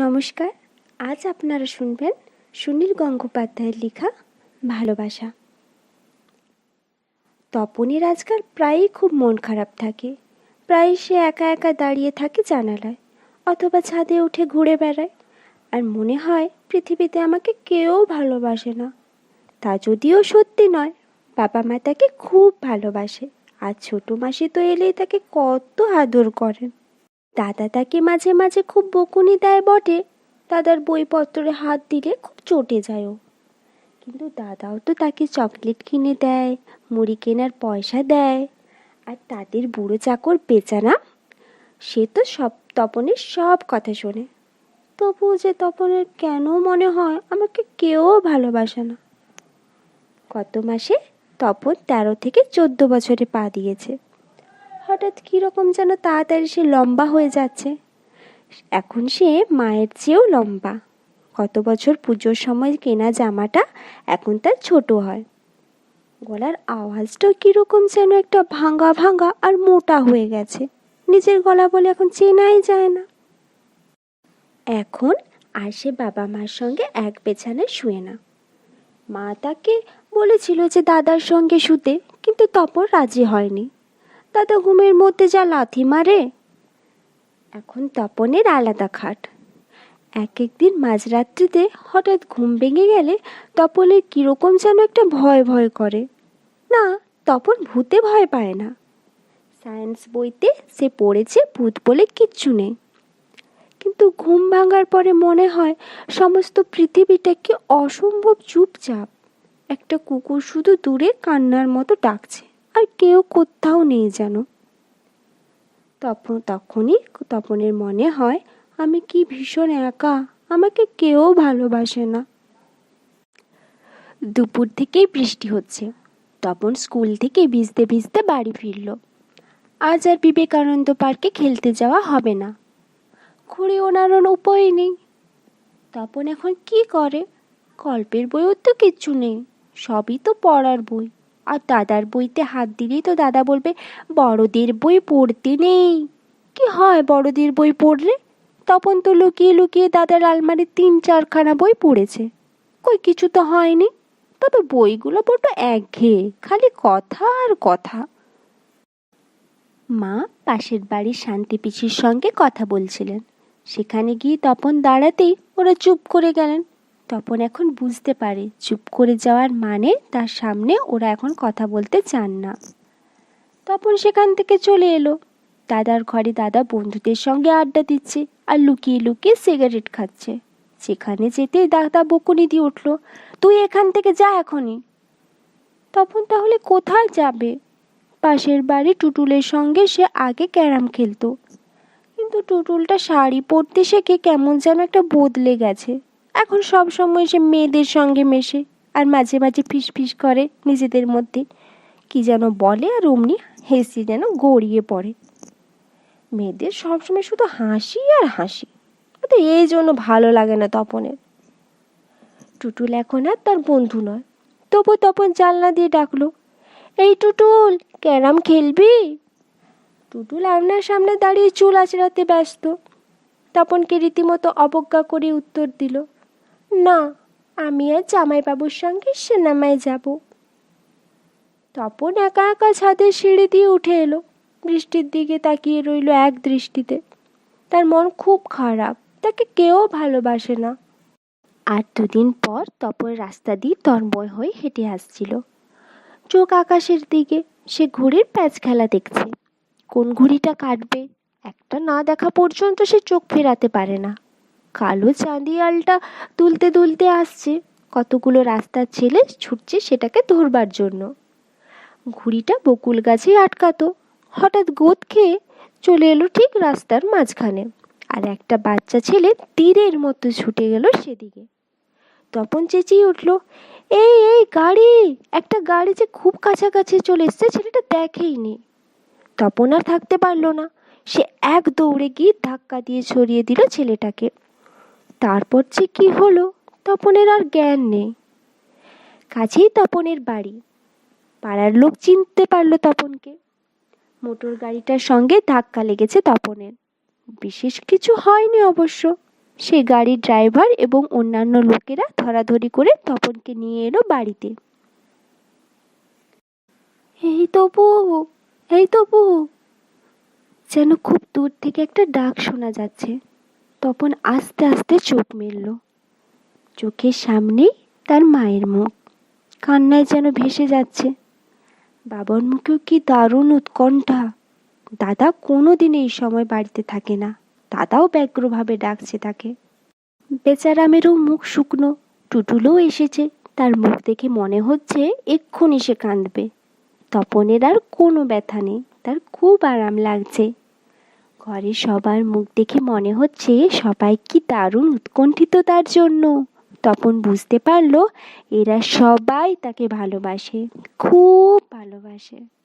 নমস্কার। আজ আপনারা শুনবেন সুনীল গঙ্গোপাধ্যায়ের লেখা ভালোবাসা। তপনের আজকাল প্রায়ই খুব মন খারাপ থাকে। প্রায়ই সে একা একা দাঁড়িয়ে থাকে জানালায়, অথবা ছাদে উঠে ঘুরে বেড়ায়, আর মনে হয় পৃথিবীতে আমাকে কেউ ভালোবাসে না। তা যদিও সত্যি নয়, বাবা মা তাকে খুব ভালোবাসে, আর ছোটো মাসি তো এলেই তাকে কত আদর করেন। দাদা তাকে মাঝে মাঝে খুব বকুনি দেয় বটে, দাদার বইপত্রে হাত দিলে খুব চটে যায় ও। কিন্তু দাদাও তো তাকে চকলেট কিনে দেয়, মুড়ি কেনার পয়সা দেয়, আর তাদের বুড়ো চাকর বেচারা, সে তো তপনের সব কথা শোনে। তবুও যে তপনের কেন মনে হয় আমাকে কেউ ভালোবাসে না। গত মাসে তপন 13 থেকে 14 বছরে পা দিয়েছে। হঠাৎ কীরকম যেন তাড়াতাড়ি সে লম্বা হয়ে যাচ্ছে। এখন সে মায়ের চেয়েও লম্বা। গত বছর পুজোর সময় কেনা জামাটা এখন তার ছোট হয়। গলার আওয়াজটাও কীরকম যেন একটা ভাঙা ভাঙা আর মোটা হয়ে গেছে। নিজের গলা বলে এখন চেনাই যায় না। এখন আর সে বাবা মার সঙ্গে এক বিছানায় শুয়ে না। মা তাকে বলেছিল যে দাদার সঙ্গে শুতে, কিন্তু তপন রাজি হয়নি। দাদা ঘুমের মধ্যে যা লাথি মারে। এখন তপনের আলাদা খাট। এক একদিন মাঝরাত্রিতে হঠাৎ ঘুম ভেঙে গেলে তপনের কীরকম যেন একটা ভয় ভয় করে। না, তপন ভূতে ভয় পায় না। সায়েন্স বইতে সে পড়েছে ভূত বলে কিচ্ছু নেই। কিন্তু ঘুম ভাঙার পরে মনে হয় সমস্ত পৃথিবীটা কি অসম্ভব চুপচাপ। একটা কুকুর শুধু দূরে কান্নার মতো ডাকছে, আর কেউ কোথাও নেই যেন। তখনই তপনের মনে হয় আমি কি ভীষণ একা, আমাকে কেউ ভালোবাসে না। দুপুর থেকেই বৃষ্টি হচ্ছে। তপন স্কুল থেকে ভিজতে ভিজতে বাড়ি ফিরল। আজ আর বিবেকানন্দ পার্কে খেলতে যাওয়া হবে না। ঘুরে ওনার উপায় নেই। তপন এখন কি করে? গল্পের বইও তো কিচ্ছু নেই, সবই তো পড়ার বই। আর দাদার বইতে হাত দিলেই তো দাদা বলবে বড়দের বই পড়তে নেই। কি হয় বড়দের বই পড়লে? তপন তো লুকিয়ে লুকিয়ে দাদার আলমারির 3-4খানা বই পড়েছে। কই কিছু তো হয়নি। তবে বইগুলো বড্ড একঘেয়ে, খালি কথা আর কথা। মা পাশের বাড়ির শান্তি পিসির সঙ্গে কথা বলছিলেন। সেখানে গিয়ে তপন দাঁড়াতেই ওরা চুপ করে গেলেন। তপন এখন বুঝতে পারে চুপ করে যাওয়ার মানে তার সামনে ওরা এখন কথা বলতে চান না। তপন সেখান থেকে চলে এলো। দাদার ঘরে দাদা বন্ধুদের সঙ্গে আড্ডা দিচ্ছে আর লুকিয়ে লুকিয়ে সিগারেট খাচ্ছে। সেখানে যেতেই দাদা বকুনি দিয়ে উঠল, তুই এখান থেকে যা এখনই। তপন তাহলে কোথায় যাবে? পাশের বাড়ি টুটুলের সঙ্গে সে আগে ক্যারাম খেলতো, কিন্তু টুটুলটা শাড়ি পরতে শেখে কেমন যেন একটা বদলে গেছে। এখন সব সময় সে মেয়েদের সঙ্গে মেশে, আর মাঝে মাঝে ফিসফিস করে নিজেদের মধ্যে কি যেন বলে, আর অমনি হেসে যেন গড়িয়ে পড়ে। মেয়েদের সবসময় শুধু হাসি আর হাসি, তো এই জন্য ভালো লাগে না তপনের। টুটুল এখন আর তার বন্ধু নয়, তবু তপন জানলা দিয়ে ডাকলো, এই টুটুল, ক্যারাম খেলবি? টুটুল আপনার সামনে দাঁড়িয়ে চুল আঁচড়াতে ব্যস্ত। তপনকে রীতিমতো অবজ্ঞা করে উত্তর দিল, না, আমি আর জামাইবাবুর সঙ্গে সিনেমায় যাব। তপন একা একা ছাদের সিঁড়ি দিয়ে উঠে এলো। বৃষ্টির দিকে তাকিয়ে রইল এক দৃষ্টিতে। তার মন খুব খারাপ, তাকে কেউ ভালোবাসে না। আর 2 দিন পর তপন রাস্তা দিয়ে তন্ময় হয়ে হেঁটে আসছিল। চোখ আকাশের দিকে, সে ঘুড়ির প্যাঁচ খেলা দেখছে। কোন ঘুড়িটা কাটবে একটা না দেখা পর্যন্ত সে চোখ ফেরাতে পারে না। কালো চাঁদিয়ালটা দুলতে দুলতে আসছে, কতগুলো রাস্তার ছেলে ছুটছে সেটাকে ধরবার জন্য। ঘুড়িটা বকুল গাছে আটকাতো। হঠাৎ গোদ খেয়ে চলে এলো ঠিক রাস্তার মাঝখানে, আর একটা বাচ্চা ছেলে তীরের মতো ছুটে গেল সেদিকে। তপন চেঁচিয়ে উঠল, এই এই গাড়ি, একটা গাড়ি যে খুব কাছাকাছি চলে এসছে, ছেলেটা দেখেইনি। তপন আর থাকতে পারলো না, সে এক দৌড়ে গিয়ে ধাক্কা দিয়ে ছড়িয়ে দিল ছেলেটাকে। তারপর যে কি হলো তপনের আর জ্ঞান নেই। কাছেই তপনের বাড়ি। পাড়ার লোক চিনতে পারলো তপনকে। মোটর গাড়িটার সঙ্গে ধাক্কা লেগেছে তপনের। বিশেষ কিছু হয়নি অবশ্য, সে গাড়ির ড্রাইভার এবং অন্যান্য লোকেরা ধরাধরি করে তপনকে নিয়ে এলো বাড়িতে। এই তপু, এই তপু, যেন খুব দূর থেকে একটা ডাক শোনা যাচ্ছে। তপন আস্তে আস্তে চোখ মেলল। চোখের সামনেই তার মায়ের মুখ, কান্নায় যেন ভেসে যাচ্ছে। বাবার মুখেও কি দারুণ উৎকণ্ঠা। দাদা কোনোদিন এই সময় বাড়িতে থাকে না। দাদাও ব্যগ্রভাবে ডাকছে তাকে। বেচারামেরও মুখ শুকনো। টুটুলও এসেছে। তার মুখ দেখে মনে হচ্ছে এক্ষুনি সে কাঁদবে। তপনের আর কোনো ব্যথা নেই, তার খুব আরাম লাগছে। ঘরের সবার মুখ দেখে মনে হচ্ছে সবাই কি দারুণ উৎকণ্ঠিত তার জন্য। তপন বুঝতে পারল এরা সবাই তাকে ভালোবাসে, খুব ভালোবাসে।